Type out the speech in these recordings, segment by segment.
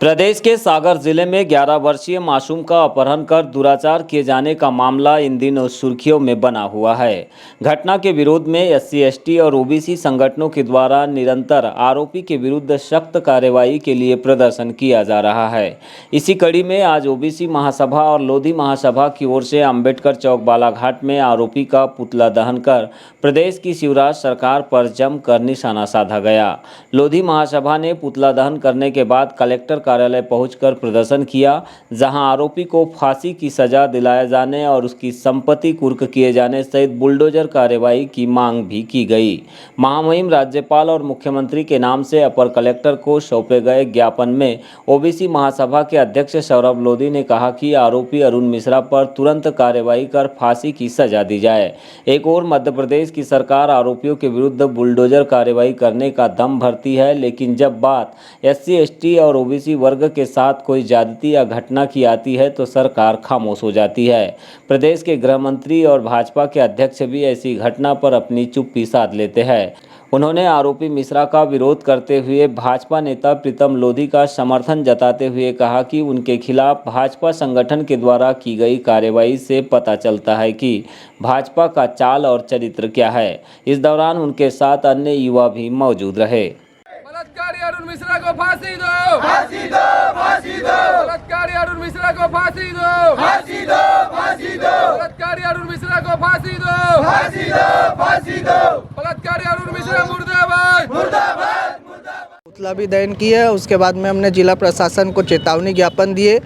प्रदेश के सागर जिले में 11 वर्षीय मासूम का अपहरण कर दुराचार किए जाने का मामला इन दिनों सुर्खियों में बना हुआ है। घटना के विरोध में एससी एसटी और ओबीसी संगठनों के द्वारा निरंतर आरोपी के विरुद्ध सख्त कार्रवाई के लिए प्रदर्शन किया जा रहा है। इसी कड़ी में आज ओबीसी महासभा और लोधी महासभा की ओर से अंबेडकर चौक बालाघाट में आरोपी का पुतला दहन कर प्रदेश की शिवराज सरकार पर जमकर निशाना साधा गया। लोधी महासभा ने पुतला दहन करने के बाद कलेक्टर कार्यालय पहुंचकर प्रदर्शन किया, जहां आरोपी को फांसी की सजा दिलाए जाने और उसकी संपत्ति कुर्क किए जाने सहित बुलडोजर कार्रवाई की मांग भी की गई। महामहिम राज्यपाल और मुख्यमंत्री के नाम से अपर कलेक्टर को सौंपे गए ज्ञापन में ओबीसी महासभा के अध्यक्ष सौरभ लोधी ने कहा कि आरोपी अरुण मिश्रा पर तुरंत कार्रवाई कर फांसी की सजा दी जाए। एक और मध्य प्रदेश की सरकार आरोपियों के विरुद्ध बुलडोजर कार्रवाई करने का दम भरती है, लेकिन जब बात एससी एसटी और ओबीसी वर्ग के साथ कोई ज्यादती या घटना की आती है तो सरकार खामोश हो जाती है। प्रदेश के गृह मंत्री और भाजपा के अध्यक्ष भी ऐसी घटना पर अपनी चुप्पी साध लेते हैं। उन्होंने आरोपी मिश्रा का विरोध करते हुए भाजपा नेता प्रीतम लोधी का समर्थन जताते हुए कहा कि उनके खिलाफ भाजपा संगठन के द्वारा की गई कार्रवाई से पता चलता है कि भाजपा का चाल और चरित्र क्या है। इस दौरान उनके साथ अन्य युवा भी मौजूद रहे। बलात्कारी अरुण मिश्रा को फांसी दो, फांसी दो, फांसी दो। बलात्कारी अरुण मिश्रा को फांसी दो, फांसी दो, फांसी दो। बलात्कारी अरुण मिश्रा को फांसी दो, फांसी दो, फांसी दो। बलात्कारी अरुण मिश्रा मुर्दाबाद, मुर्दाबाद, मुर्दाबाद। पुतला भी दहन किया है। उसके बाद में हमने जिला प्रशासन को चेतावनी ज्ञापन दिए।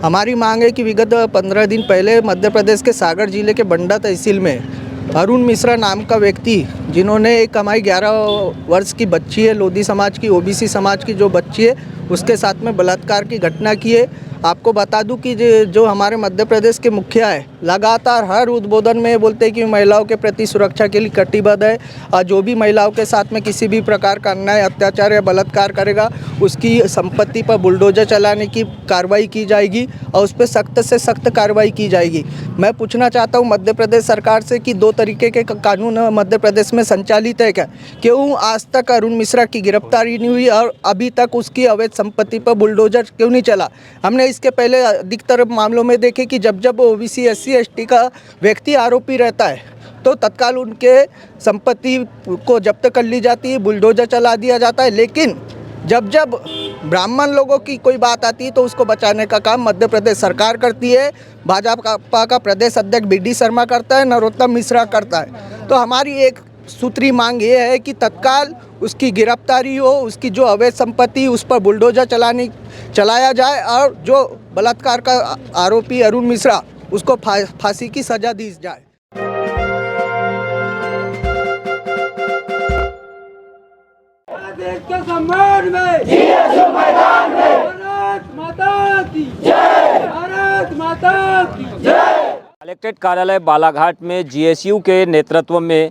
हमारी मांग है कि विगत 15 दिन पहले मध्य प्रदेश के सागर जिले के बंडा तहसील में अरुण मिश्रा नाम का व्यक्ति, जिन्होंने एक हमारी 11 वर्ष की बच्ची है, लोधी समाज की, ओबीसी समाज की जो बच्ची है, उसके साथ में बलात्कार की घटना की है। आपको बता दूं कि जो हमारे मध्य प्रदेश के मुखिया है, लगातार हर उद्बोधन में बोलते हैं कि महिलाओं के प्रति सुरक्षा के लिए कटिबद्ध है और जो भी महिलाओं के साथ में किसी भी प्रकार का अन्याय, अत्याचार या बलात्कार करेगा उसकी संपत्ति पर बुलडोजर चलाने की कार्रवाई की जाएगी और उस पर सख्त से सख्त कार्रवाई की जाएगी। मैं पूछना चाहता हूँ मध्य प्रदेश सरकार से कि 2 तरीके के कानून मध्य प्रदेश में संचालित है क्या? क्यों आज तक अरुण मिश्रा की गिरफ्तारी नहीं हुई और अभी तक उसकी अवैध संपत्ति पर बुलडोजर क्यों नहीं चला? हमने इसके पहले अधिकतर मामलों में देखे कि जब ओबीसी एससी एसटी का व्यक्ति आरोपी रहता है तो तत्काल उनके संपत्ति को जब्त कर ली जाती है, बुलडोजर चला दिया जाता है। लेकिन जब ब्राह्मण लोगों की कोई बात आती है तो उसको बचाने का काम मध्य प्रदेश सरकार करती है। भाजपा का प्रदेश अध्यक्ष BD शर्मा करता है, नरोत्तम मिश्रा करता है। तो हमारी एक सूत्री मांग ये है कि तत्काल उसकी गिरफ्तारी हो, उसकी जो अवैध संपत्ति उस पर बुलडोजर चलाया जाए और जो बलात्कार का आरोपी अरुण मिश्रा उसको फांसी की सजा दी जाए। देश के सम्मान में, मैदान में, भारत माता की जय, भारत माता की जय। कलेक्ट्रेट कार्यालय बालाघाट में GSU के नेतृत्व में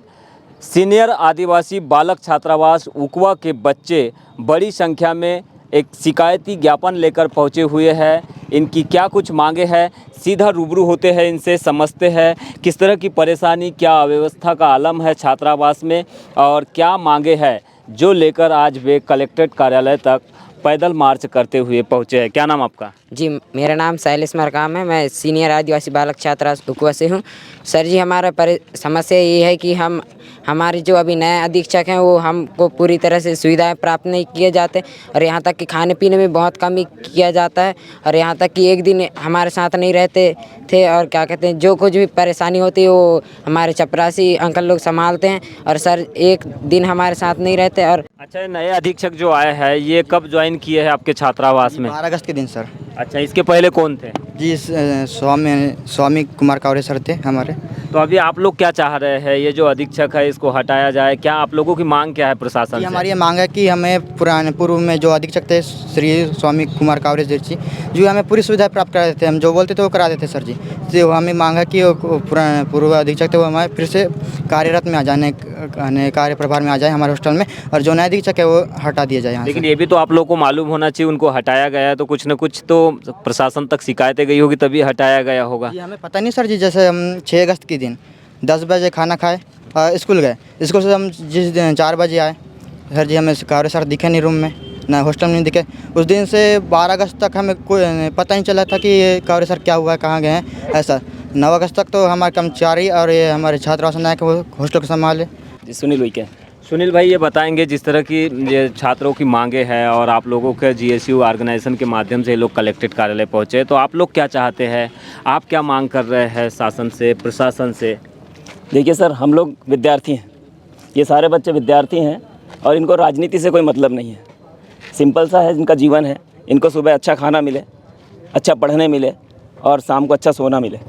सीनियर आदिवासी बालक छात्रावास उकवा के बच्चे बड़ी संख्या में एक शिकायती ज्ञापन लेकर पहुंचे हुए हैं। इनकी क्या कुछ मांगे हैं, सीधा रूबरू होते हैं, इनसे समझते हैं किस तरह की परेशानी, क्या अव्यवस्था का आलम है छात्रावास में और क्या मांगे हैं जो लेकर आज वे कलेक्ट्रेट कार्यालय तक पैदल मार्च करते हुए पहुंचे हैं। क्या नाम आपका? जी, मेरा नाम शैलेश मरकाम है। मैं सीनियर आदिवासी बालक छात्रावास उकवा से हूँ। सर जी, हमारा समस्या ये है कि हमारे जो अभी नए अधीक्षक हैं वो हमको पूरी तरह से सुविधाएं प्राप्त नहीं किए जाते और यहाँ तक कि खाने पीने में बहुत कमी किया जाता है और यहाँ तक कि एक दिन हमारे साथ नहीं रहते थे और क्या कहते हैं, जो कुछ भी परेशानी होती है वो हमारे चपरासी अंकल लोग संभालते हैं और सर एक दिन हमारे साथ नहीं रहते। और अच्छा, नए अधीक्षक जो आए हैं ये कब ज्वाइन किए हैं आपके छात्रावास में? 12 अगस्त के दिन सर। अच्छा, इसके पहले कौन थे? जी, स्वामी कुमार कावरे सर थे हमारे। तो अभी आप लोग क्या चाह रहे हैं, ये जो अधीक्षक है इसको हटाया जाए? क्या आप लोगों की मांग क्या है प्रशासन से? हमारी ये मांग है कि हमें पूर्व में जो अधीक्षक थे श्री स्वामी कुमार कावरे जी, जो हमें पूरी सुविधा प्राप्त करा देते, हम जो बोलते थे वो करा देते सर जी। तो हमें मांग है कि पूर्व अधीक्षक थे वो हमारे फिर से कार्यरत में आ जाने, कार्य प्रभार में आ जाए हमारे हॉस्टल में, और जो नया अधीक्षक है वो हटा दिया जाए। लेकिन ये भी तो आप लोग को मालूम होना चाहिए, उनको हटाया गया है तो कुछ न कुछ तो प्रशासन तक शिकायतें गई होगी तभी हटाया गया होगा। जी, हमें पता नहीं सर जी। जैसे हम 6 अगस्त के दिन 10 बजे खाना खाए, स्कूल गए, स्कूल से हम जिस दिन 4 बजे आए सर जी, हमें कावरे सर दिखे नहीं रूम में, ना हॉस्टल में नहीं दिखे। उस दिन से 12 अगस्त तक हमें कोई पता नहीं चला था कि ये कावरे सर क्या हुआ है, कहाँ गए हैं। ऐसा 9 अगस्त तक तो हमारे कर्मचारी और ये हमारे छात्र नायक वो हॉस्टल को संभाले। जी सुनील उइके। सुनील भाई, ये बताएंगे जिस तरह की ये छात्रों की मांगे हैं और आप लोगों के जीएसयू ऑर्गेनाइजेशन के माध्यम से ये लोग कलेक्ट्रेट कार्यालय पहुँचे, तो आप लोग क्या चाहते हैं, आप क्या मांग कर रहे हैं शासन से, प्रशासन से? देखिए सर, हम लोग विद्यार्थी हैं, ये सारे बच्चे विद्यार्थी हैं और इनको राजनीति से कोई मतलब नहीं है। सिंपल सा है इनका जीवन है, इनको सुबह अच्छा खाना मिले, अच्छा पढ़ने मिले और शाम को अच्छा सोना मिले।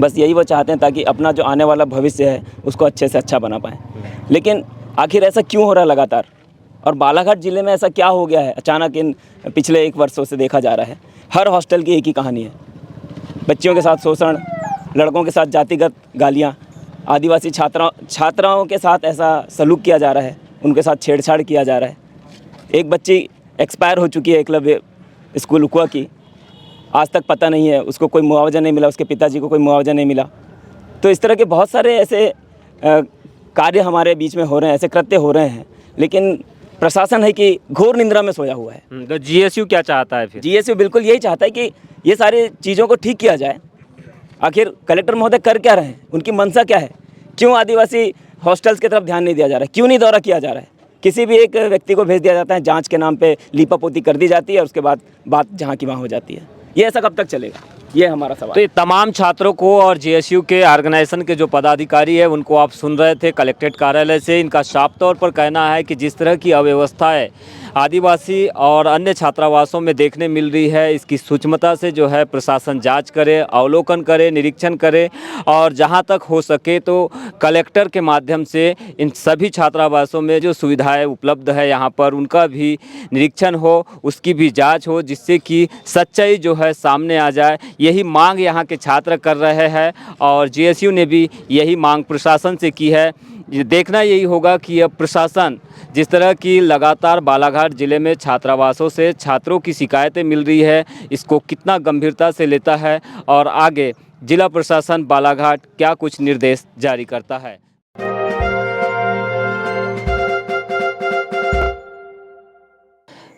बस यही वो चाहते हैं ताकि अपना जो आने वाला भविष्य है उसको अच्छे से अच्छा बना पाएँ। लेकिन आखिर ऐसा क्यों हो रहा है लगातार, और बालाघाट ज़िले में ऐसा क्या हो गया है अचानक इन पिछले 1 वर्षों से देखा जा रहा है। हर हॉस्टल की एक ही कहानी है, बच्चियों के साथ शोषण, लड़कों के साथ जातिगत गालियाँ, आदिवासी छात्राओं के साथ ऐसा सलूक किया जा रहा है, उनके साथ छेड़छाड़ किया जा रहा है। एक बच्ची एक्सपायर हो चुकी है एकलव्य स्कूल उकुआ की, आज तक पता नहीं है, उसको कोई मुआवजा नहीं मिला, उसके पिताजी को कोई मुआवजा नहीं मिला। तो इस तरह के बहुत सारे ऐसे कार्य हमारे बीच में हो रहे हैं, ऐसे कृत्य हो रहे हैं, लेकिन प्रशासन है कि घोर निंद्रा में सोया हुआ है। तो जीएसयू क्या चाहता है फिर? जीएसयू बिल्कुल यही चाहता है कि ये सारी चीज़ों को ठीक किया जाए। आखिर कलेक्टर महोदय कर क्या रहे हैं, उनकी मंशा क्या है? क्यों आदिवासी हॉस्टल्स की तरफ ध्यान नहीं दिया जा रहा है? क्यों नहीं दौरा किया जा रहा है? किसी भी एक व्यक्ति को भेज दिया जाता है, जांच के नाम पे लीपापोती कर दी जाती है और उसके बाद बात जहाँ की वहाँ हो जाती है। ये ऐसा कब तक चलेगा, ये हमारा सवाल। तो ये तमाम छात्रों को और जेएसयू के ऑर्गेनाइजेशन के जो पदाधिकारी है उनको आप सुन रहे थे कलेक्ट्रेट कार्यालय से। इनका साफ तौर पर कहना है कि जिस तरह की अव्यवस्था है आदिवासी और अन्य छात्रावासों में देखने मिल रही है, इसकी सूक्ष्मता से जो है प्रशासन जांच करे, अवलोकन करे, निरीक्षण करे और जहां तक हो सके तो कलेक्टर के माध्यम से इन सभी छात्रावासों में जो सुविधाएं उपलब्ध है यहाँ पर उनका भी निरीक्षण हो, उसकी भी जांच हो, जिससे कि सच्चाई जो है सामने आ जाए। यही मांग यहाँ के छात्र कर रहे हैं और जेएसयू ने भी यही मांग प्रशासन से की है। ये देखना यही होगा कि अब प्रशासन जिस तरह की लगातार बालाघाट ज़िले में छात्रावासों से छात्रों की शिकायतें मिल रही है, इसको कितना गंभीरता से लेता है और आगे जिला प्रशासन बालाघाट क्या कुछ निर्देश जारी करता है।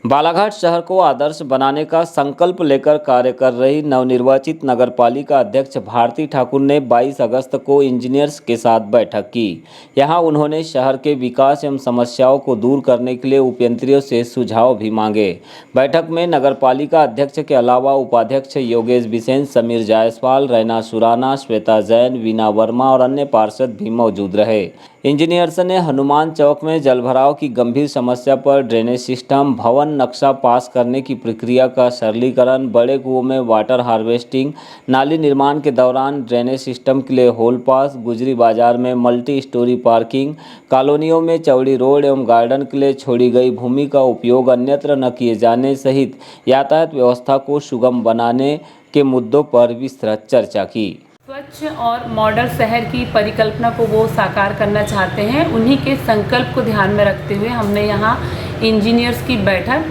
बालाघाट शहर को आदर्श बनाने का संकल्प लेकर कार्य कर रही नवनिर्वाचित नगरपालिका अध्यक्ष भारती ठाकुर ने 22 अगस्त को इंजीनियर्स के साथ बैठक की। यहां उन्होंने शहर के विकास एवं समस्याओं को दूर करने के लिए उपयंत्रियों से सुझाव भी मांगे। बैठक में नगरपालिका अध्यक्ष के अलावा उपाध्यक्ष योगेश बिसेन, समीर जायसवाल, रैना सुराना, श्वेता जैन, वीना वर्मा और अन्य पार्षद भी मौजूद रहे। इंजीनियर्स ने हनुमान चौक में जलभराव की गंभीर समस्या पर ड्रेनेज सिस्टम, भवन नक्शा पास करने की प्रक्रिया का सरलीकरण, बड़े कुओं में वाटर हार्वेस्टिंग, नाली निर्माण के दौरान ड्रेनेज सिस्टम के लिए होल पास, गुजरी बाजार में मल्टी स्टोरी पार्किंग, कॉलोनियों में चौड़ी रोड एवं गार्डन के लिए छोड़ी गई भूमि का उपयोग अन्यत्र न किए जाने सहित यातायात व्यवस्था को सुगम बनाने के मुद्दों पर विस्तृत चर्चा की। स्वच्छ और मॉडल शहर की परिकल्पना को वो साकार करना चाहते हैं। उन्हीं के संकल्प को ध्यान में रखते हुए हमने यहाँ इंजीनियर्स की बैठक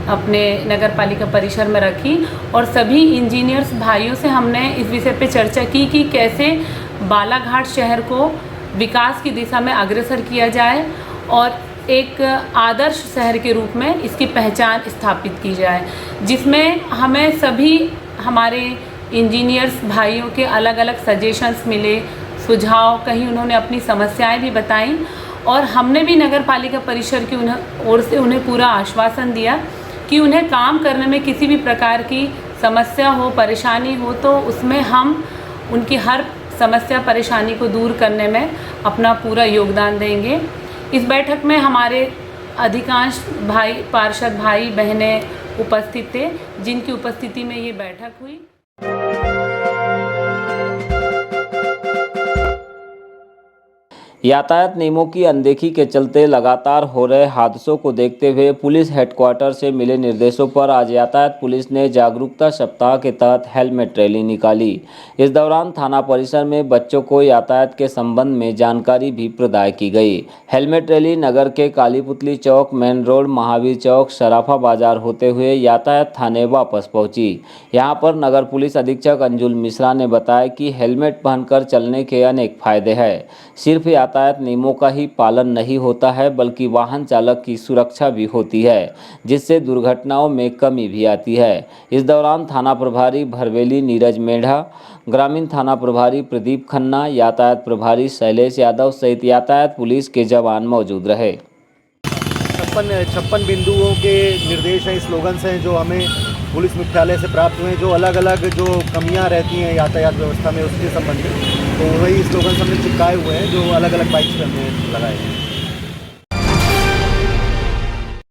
अपने नगर पालिका परिसर में रखी और सभी इंजीनियर्स भाइयों से हमने इस विषय पे चर्चा की कि कैसे बालाघाट शहर को विकास की दिशा में अग्रसर किया जाए और एक आदर्श शहर के रूप में इसकी पहचान स्थापित की जाए, जिसमें हमें सभी हमारे इंजीनियर्स भाइयों के अलग अलग सजेशंस मिले, सुझाव, कहीं उन्होंने अपनी समस्याएं भी बताईं और हमने भी नगर पालिका परिषद की ओर से उन्हें पूरा आश्वासन दिया कि उन्हें काम करने में किसी भी प्रकार की समस्या हो, परेशानी हो तो उसमें हम उनकी हर समस्या परेशानी को दूर करने में अपना पूरा योगदान देंगे। इस बैठक में हमारे अधिकांश पार्षद भाई बहनें उपस्थित थे, जिनकी उपस्थिति में ये बैठक हुई। यातायात नियमों की अनदेखी के चलते लगातार हो रहे हादसों को देखते हुए पुलिस हेडक्वार्टर से मिले निर्देशों पर आज यातायात पुलिस ने जागरूकता सप्ताह के तहत हेलमेट रैली निकाली। इस दौरान थाना परिसर में बच्चों को यातायात के संबंध में जानकारी भी प्रदान की गई। हेलमेट रैली नगर के कालीपुतली चौक, मेन रोड, महावीर चौक, सराफा बाजार होते हुए यातायात थाने वापस पहुंची। यहां पर नगर पुलिस अधीक्षक अंजुल मिश्रा ने बताया कि हेलमेट पहनकर चलने के अनेक फायदे हैं। सिर्फ यातायात यातायात नियमों का ही पालन नहीं होता है बल्कि वाहन चालक की सुरक्षा भी होती है, जिससे दुर्घटनाओं में कमी भी आती है। इस दौरान थाना प्रभारी भरवेली नीरज मेढ़ा, ग्रामीण थाना प्रभारी प्रदीप खन्ना, यातायात प्रभारी शैलेश यादव सहित यातायात पुलिस के जवान मौजूद रहे। 56 बिंदुओं के निर्देश हैं, स्लोगन्स हैं जो हमें पुलिस मुख्यालय से प्राप्त हुए हैं, जो अलग अलग जो कमियां रहती हैं यातायात व्यवस्था में उसके संबंधित, तो वही स्लोगन्स हमने चिपकाए हुए हैं जो अलग अलग बाइक्स पे हमने लगाए हैं।